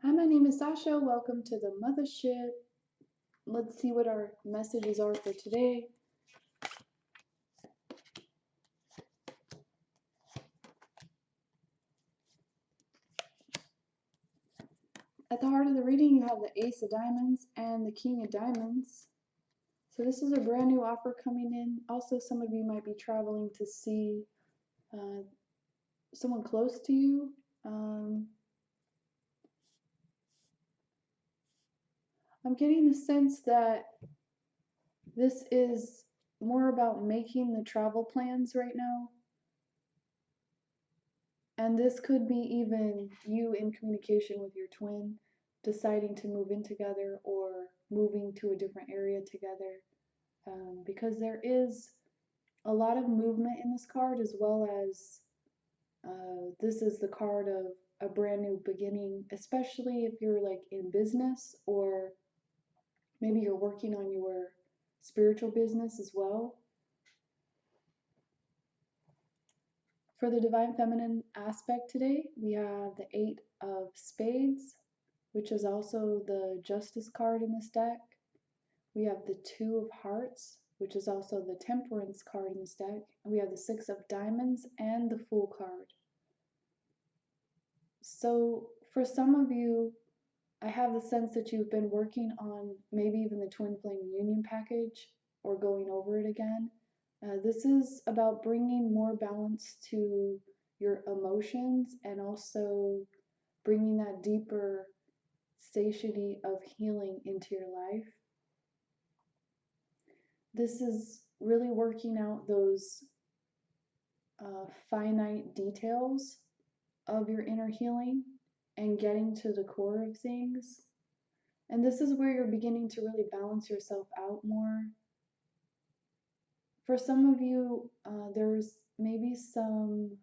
Hi, my name is Sasha. Welcome to the Muthaship. Let's see what our messages are for today. At the heart of the reading, you have the Ace of Diamonds and the King of Diamonds. So this is a brand new offer coming in. Also, some of you might be traveling to see someone close to you. I'm getting the sense that this is more about making the travel plans right now. And this could be even you in communication with your twin, deciding to move in together or moving to a different area together. Because there is a lot of movement in this card, as well as this is the card of a brand new beginning, especially if you're like in business or maybe you're working on your spiritual business as well. For the Divine Feminine aspect today, we have the Eight of Spades, which is also the Justice card in this deck. We have the Two of Hearts, which is also the Temperance card in this deck. And we have the Six of Diamonds and the Fool card. So for some of you, I have the sense that you've been working on maybe even the Twinflame union package or going over it again. This is about bringing more balance to your emotions and also bringing that deeper satiety of healing into your life. This is really working out those finite details of your inner healing and getting to the core of things. And this is where you're beginning to really balance yourself out more. For some of you, there's maybe some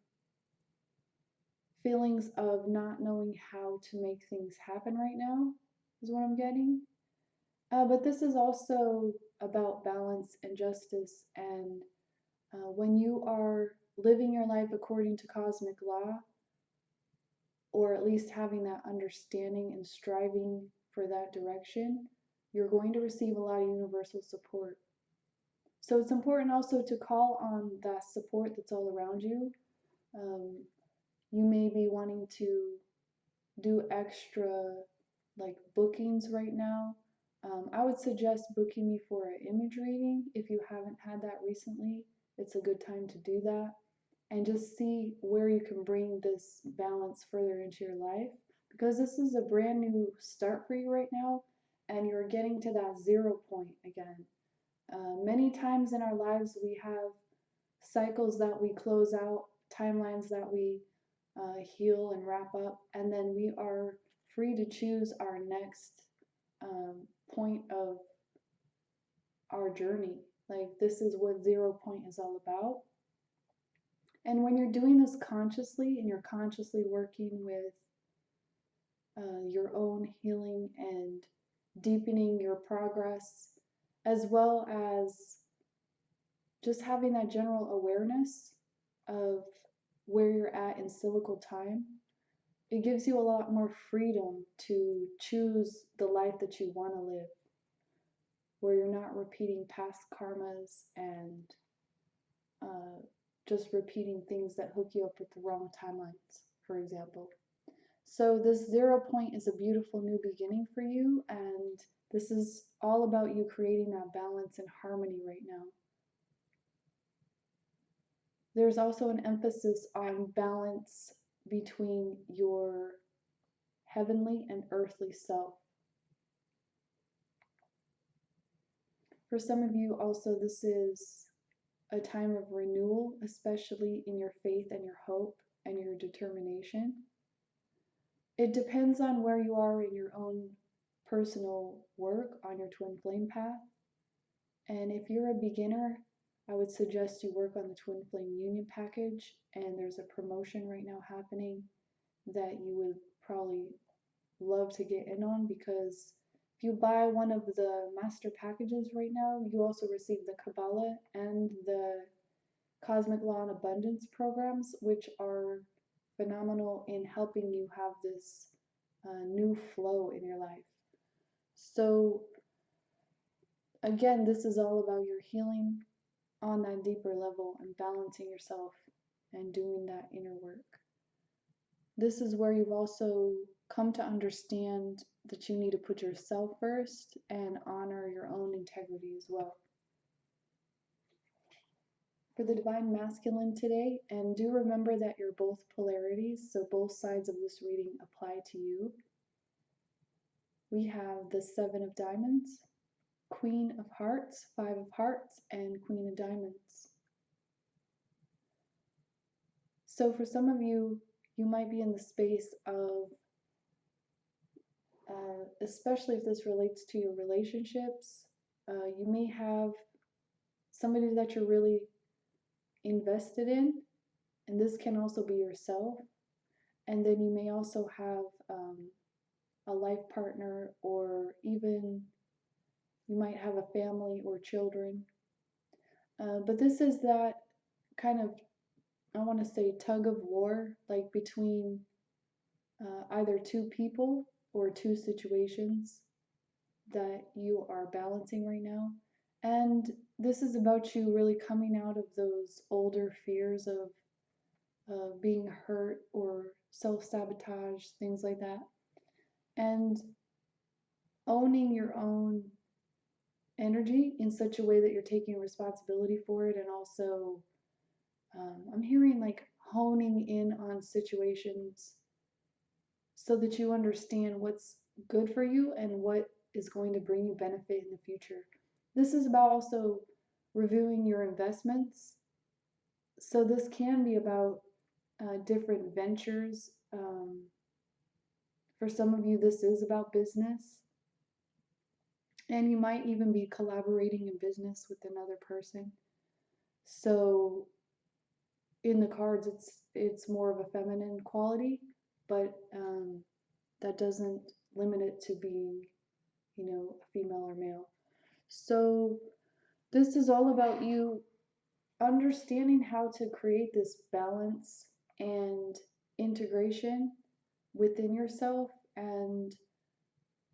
feelings of not knowing how to make things happen right now, is what I'm getting. But this is also about balance and justice. And when you are living your life according to cosmic law, or at least having that understanding and striving for that direction, you're going to receive a lot of universal support. So it's important also to call on that support that's all around you. You may be wanting to do extra like bookings right now. I would suggest booking me for an image reading if you haven't had that recently. It's a good time to do that and just see where you can bring this balance further into your life, because this is a brand new start for you right now and you're getting to that 0 point again. Many times in our lives, we have cycles that we close out, timelines that we heal and wrap up, and then we are free to choose our next point of our journey. Like, this is what 0 point is all about. And when you're doing this consciously and you're consciously working with your own healing and deepening your progress, as well as just having that general awareness of where you're at in cyclical time, it gives you a lot more freedom to choose the life that you want to live, where you're not repeating past karmas and just repeating things that hook you up with the wrong timelines, for example. So this 0 point is a beautiful new beginning for you, and this is all about you creating that balance and harmony right now. There's also an emphasis on balance between your heavenly and earthly self. For some of you also, this is a time of renewal, especially in your faith and your hope and your determination. It depends on where you are in your own personal work on your twin flame path. And if you're a beginner, I would suggest you work on the Twin Flame Union package, and there's a promotion right now happening that you would probably love to get in on, because if you buy one of the master packages right now, you also receive the Kabbalah and the Cosmic Law and Abundance programs, which are phenomenal in helping you have this new flow in your life. So again, this is all about your healing on that deeper level and balancing yourself and doing that inner work. This is where you've also come to understand that you need to put yourself first and honor your own integrity as well. For the Divine Masculine today, and do remember that you're both polarities, so both sides of this reading apply to you. We have the Seven of Diamonds, Queen of Hearts, Five of Hearts, and Queen of Diamonds. So for some of you, you might be in the space of, especially if this relates to your relationships, you may have somebody that you're really invested in, and this can also be yourself. And then you may also have a life partner, or even you might have a family or children. But this is that kind of, I want to say, tug of war, like between either two people or two situations that you are balancing right now. And this is about you really coming out of those older fears of being hurt or self-sabotage, things like that, and owning your own energy in such a way that you're taking responsibility for it, and also I'm hearing like honing in on situations so that you understand what's good for you and what is going to bring you benefit in the future. This is about also reviewing your investments. So this can be about different ventures. For some of you, this is about business. And you might even be collaborating in business with another person. So in the cards, it's more of a feminine quality, but that doesn't limit it to being, you know, a female or male. So this is all about you understanding how to create this balance and integration within yourself. And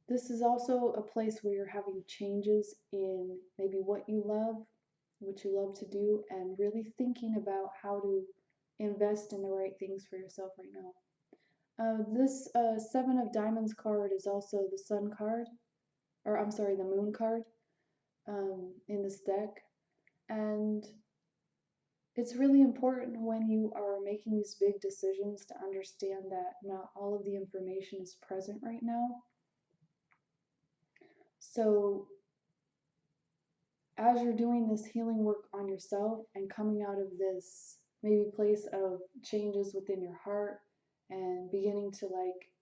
this is also a place where you're having changes in maybe what you love to do, and really thinking about how to invest in the right things for yourself right now. This Seven of Diamonds card is also the Sun card, or I'm sorry, the Moon card in this deck. And it's really important when you are making these big decisions to understand that not all of the information is present right now. So as you're doing this healing work on yourself and coming out of this maybe place of changes within your heart and beginning to like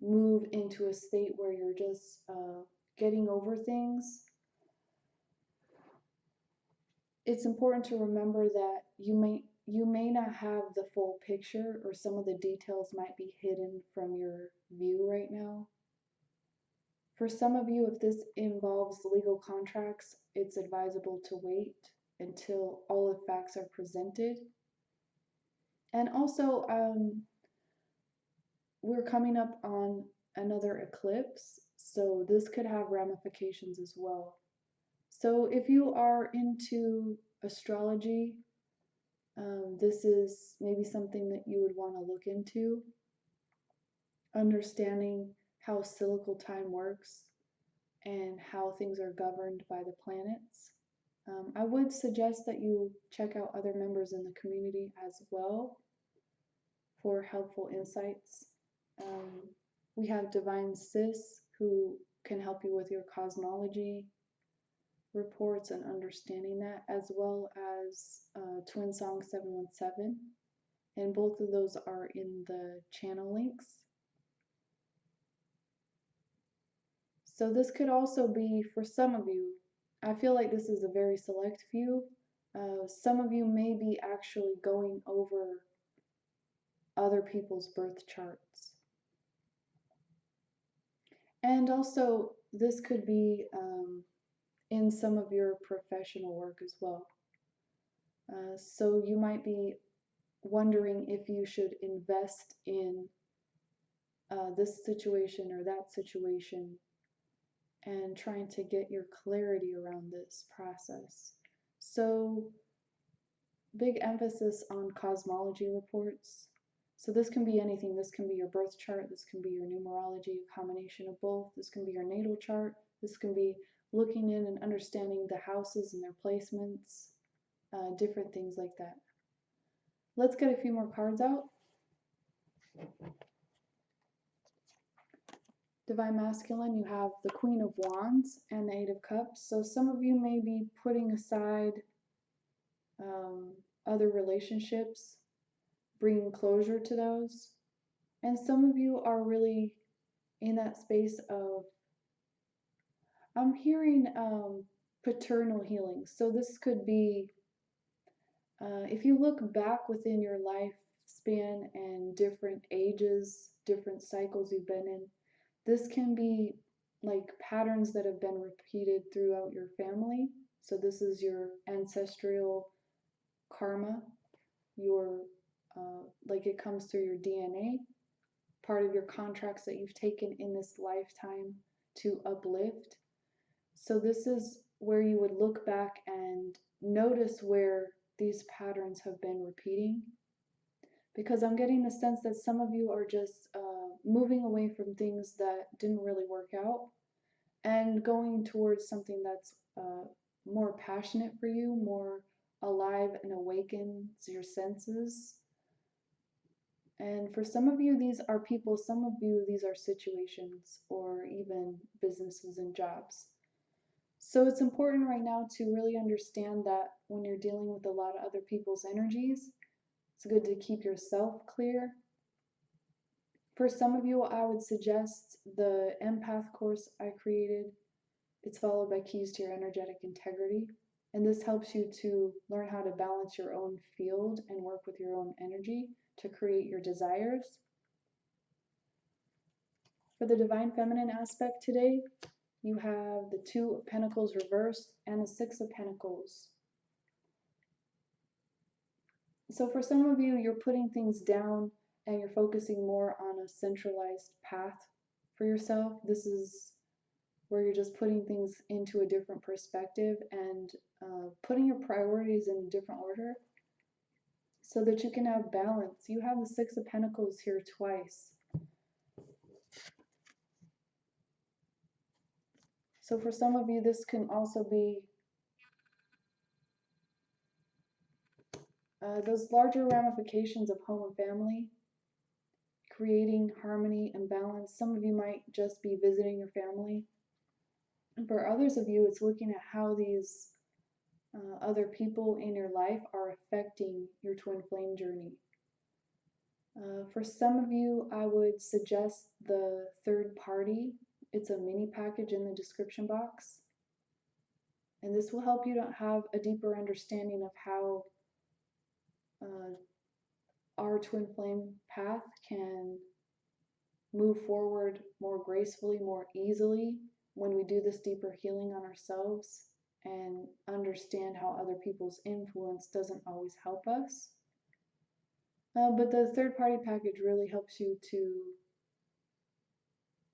move into a state where you're just getting over things, it's important to remember that you may not have the full picture, or some of the details might be hidden from your view right now. For some of you, if this involves legal contracts, it's advisable to wait until all the facts are presented. And also, we're coming up on another eclipse, so this could have ramifications as well. So if you are into astrology, this is maybe something that you would want to look into, understanding how cyclical time works and how things are governed by the planets. I would suggest that you check out other members in the community as well for helpful insights. We have Divine Sis, who can help you with your cosmology reports and understanding that, as well as Twin Song 717, and both of those are in the channel links. So this could also be, for some of you, I feel like this is a very select few. Some of you may be actually going over other people's birth charts. And also, this could be in some of your professional work as well. So you might be wondering if you should invest in this situation or that situation, and trying to get your clarity around this process. So, big emphasis on cosmology reports. So this can be anything. This can be your birth chart. This can be your numerology, a combination of both. This can be your natal chart. This can be looking in and understanding the houses and their placements, different things like that. Let's get a few more cards out. Divine Masculine, you have the Queen of Wands and the Eight of Cups. So some of you may be putting aside other relationships, bringing closure to those. And some of you are really in that space of, I'm hearing paternal healing. So this could be, if you look back within your lifespan and different ages, different cycles you've been in, this can be like patterns that have been repeated throughout your family. So this is your ancestral karma, your like it comes through your DNA, part of your contracts that you've taken in this lifetime to uplift. So this is where you would look back and notice where these patterns have been repeating, because I'm getting the sense that some of you are just moving away from things that didn't really work out and going towards something that's more passionate for you, more alive and awakens your senses. And for some of you, these are people, some of you, these are situations or even businesses and jobs. So it's important right now to really understand that when you're dealing with a lot of other people's energies, it's good to keep yourself clear. For some of you, I would suggest the empath course I created. It's followed by Keys to Your Energetic Integrity. And this helps you to learn how to balance your own field and work with your own energy to create your desires. For the Divine Feminine aspect today, you have the Two of Pentacles reversed and the Six of Pentacles. So for some of you, you're putting things down and you're focusing more on a centralized path for yourself. This is where you're just putting things into a different perspective and putting your priorities in a different order so that you can have balance. You have the Six of Pentacles here twice. So for some of you, this can also be those larger ramifications of home and family, creating harmony and balance. Some of you might just be visiting your family. And for others of you, it's looking at how these other people in your life are affecting your twin flame journey. For some of you, I would suggest the third party. It's a mini package in the description box. And this will help you to have a deeper understanding of how our twin flame path can move forward more gracefully, more easily when we do this deeper healing on ourselves and understand how other people's influence doesn't always help us. But the third party package really helps you to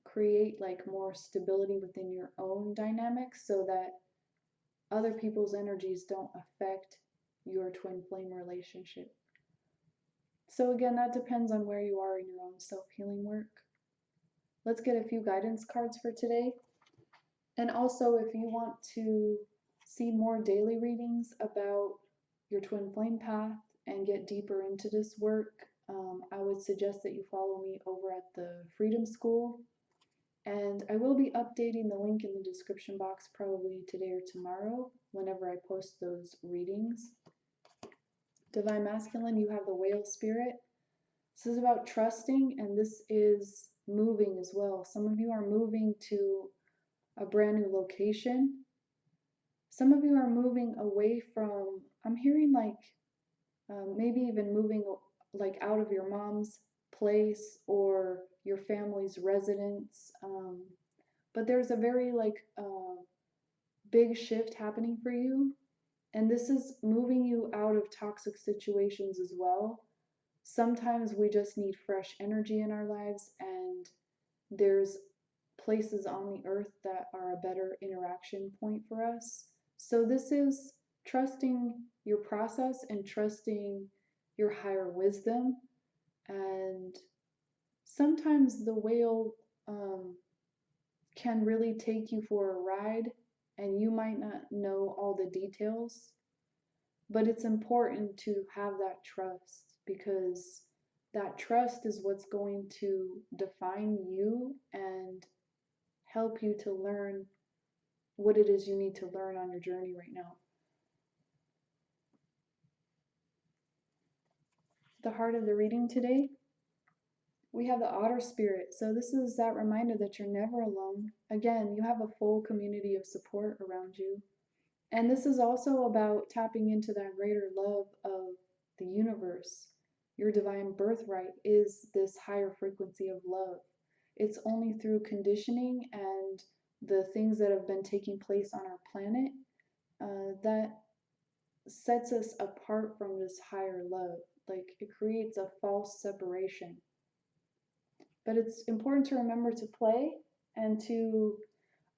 create like more stability within your own dynamics so that other people's energies don't affect your twin flame relationship. So again, that depends on where you are in your own self-healing work. Let's get a few guidance cards for today. And also, if you want to see more daily readings about your twin flame path and get deeper into this work, I would suggest that you follow me over at the Freedom School. And I will be updating the link in the description box probably today or tomorrow whenever I post those readings. Divine Masculine, you have the Whale Spirit. This is about trusting, and this is moving as well. Some of you are moving to a brand new location. Some of you are moving away from, I'm hearing like maybe even moving like out of your mom's place or your family's residence. But there's a very like big shift happening for you. And this is moving you out of toxic situations as well. Sometimes we just need fresh energy in our lives, and there's places on the earth that are a better interaction point for us. So this is trusting your process and trusting your higher wisdom. And sometimes the whale can really take you for a ride, and you might not know all the details, but it's important to have that trust, because that trust is what's going to define you and help you to learn what it is you need to learn on your journey right now. The heart of the reading today, we have the otter spirit. So this is that reminder that you're never alone. Again, you have a full community of support around you. And this is also about tapping into that greater love of the universe. Your divine birthright is this higher frequency of love. It's only through conditioning and the things that have been taking place on our planet that sets us apart from this higher love. Like, it creates a false separation. But it's important to remember to play and to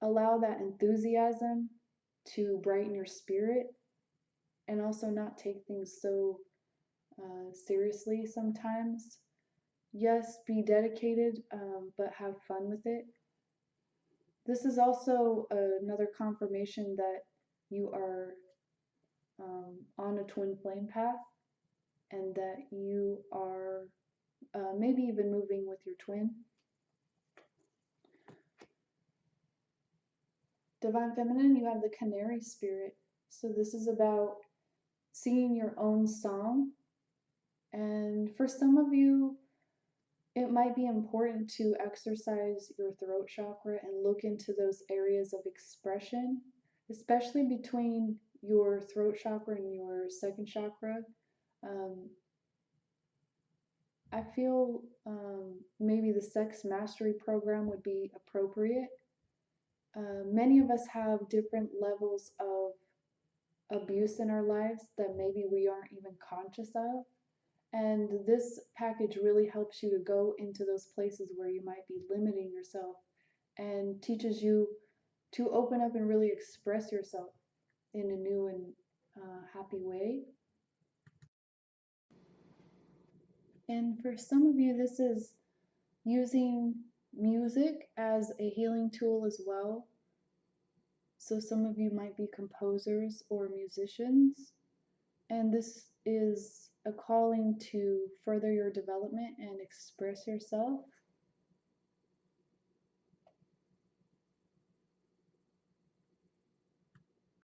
allow that enthusiasm to brighten your spirit, and also not take things so seriously sometimes. Yes, be dedicated, but have fun with it. This is also another confirmation that you are on a twin flame path, and that you are maybe even moving with your twin. Divine Feminine, you have the canary spirit. So this is about singing your own song. And for some of you, it might be important to exercise your throat chakra and look into those areas of expression, especially between your throat chakra and your second chakra. I feel maybe the sex mastery program would be appropriate. Many of us have different levels of abuse in our lives that maybe we aren't even conscious of. And this package really helps you to go into those places where you might be limiting yourself, and teaches you to open up and really express yourself in a new and happy way. And for some of you, this is using music as a healing tool as well. So some of you might be composers or musicians, and this is a calling to further your development and express yourself.